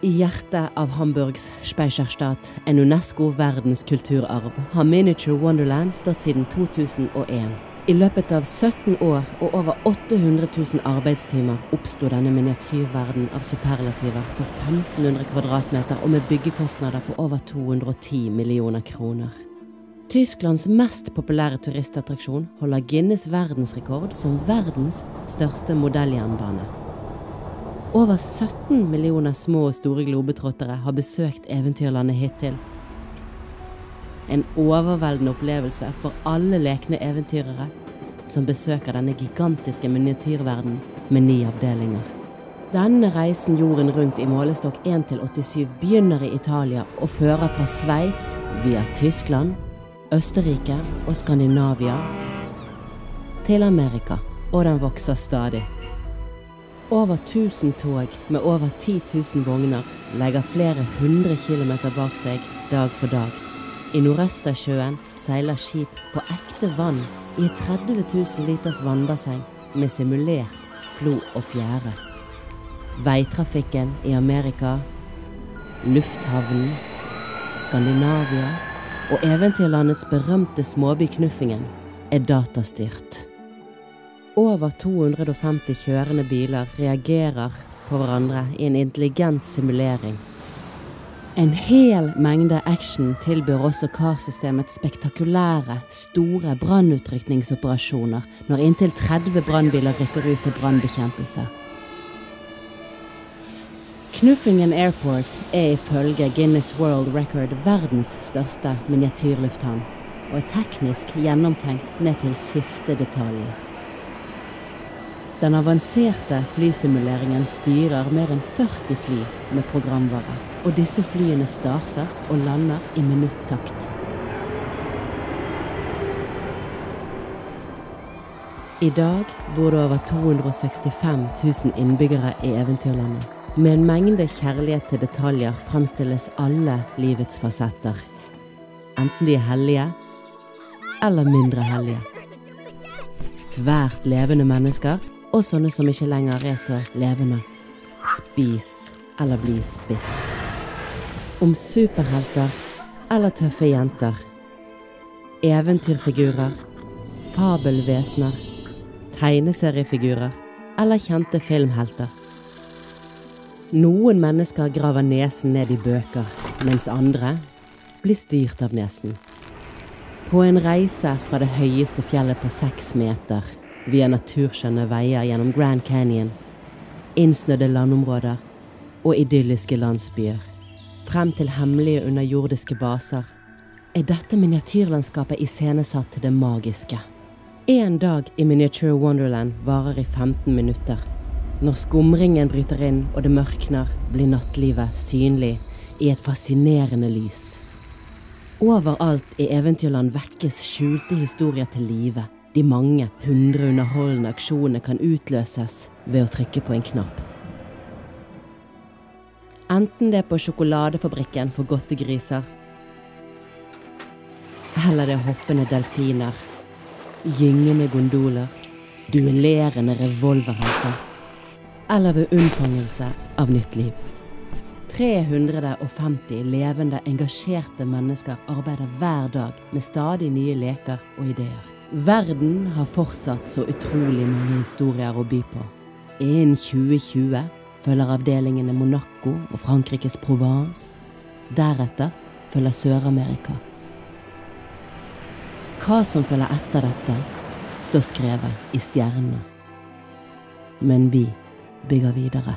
I hjertet av Hamburgs Speicherstadt, en UNESCO verdenskulturarv, har Miniature Wonderland stått siden 2001. I løpet av 17 år og over 800 000 arbeidstimer oppstod denne miniatyrverden av superlativer på 1500 kvadratmeter og med byggekostnader på over 210 millioner kroner. Tysklands mest populære turistattraksjon holder Guinness verdensrekord som verdens største modelljernbane. Over 17 millioner små og store globetrottere har besøkt eventyrlandet hittil. En overveldende opplevelse for alle lekne eventyrere som besøker denne gigantiske miniatyrverden med 9 avdelinger. Denne reisen jorden rundt i målestokk 1-87 begynner i Italia og fører fra Sveits via Tyskland, Østerrike og Skandinavia til Amerika, og den vokser stadig. Over 1000 tog med over 10 000 vogner legger flere 100 kilometer bak seg dag for dag. I Nordøstersjøen seiler skip på ekte vann i et 30 000 liters vannbasseng med simulert flo og fjære. Veitrafikken i Amerika, lufthavnen, Skandinavia og eventyrlandets berømte småby Knuffingen er datastyrt. Over 250 kjørende biler reagerer på hverandre i en intelligent simulering. En hel mengde action tilbyr også karsystemets spektakulære, store brannutrykningsoperasjoner når inntil 30 brannbiler rykker ut til brannbekjempelse. Knuffingen Airport er ifølge Guinness World Record verdens største miniatyrlufthavn, og er teknisk gjennomtenkt ned til siste detalj. Den avanserte flysimuleringen styrer mer enn 40 fly med programvare, og disse flyene starter og lander i minuttakt. I dag bor det over 265 000 innbyggere i eventyrlandet. Med en mengde kjærlighet til detaljer fremstilles alle livets fasetter. Enten de er hellige, eller mindre hellige. Svært levende mennesker, og sånne som ikke lenger er så levende. Spis eller bli spist. Om superhelter eller tøffe jenter. Eventyrfigurer, fabelvesener, tegneseriefigurer eller kjente filmhelter. Noen mennesker graver nesen ned i bøker, mens andre blir styrt av nesen. På en reise fra det høyeste fjellet på 6 meter, via naturskjønne veier gjennom Grand Canyon, innsnødde landområder og idylliske landsbyer, frem til hemmelige underjordiske baser, er dette miniatyrlandskapet iscenesatt til det magiske. En dag i Miniature Wonderland varer i 15 minutter. Når skumringen bryter inn og det mørkner, blir nattlivet synlig i et fascinerende lys. Overalt i eventyrland vekkes skjulte historier til live. De mange 100 underholdende aksjoner kan utløses ved å trykke på en knapp. Enten det er på sjokoladefabrikken for godtegriser, eller det er hoppende delfiner, gyngende gondoler, duellerende revolverhelter, eller ved unnfangelse av nytt liv. 350 levende, engasjerte mennesker arbeider hver dag med stadig nye leker og ideer. Verden har fortsatt så utrolig mange historier å by på. Innen 2020 følger avdelingene Monaco og Frankrikes Provence. Deretter følger Sør-Amerika. Hva som følger etter dette, står skrevet i stjernene. Men vi bygger videre.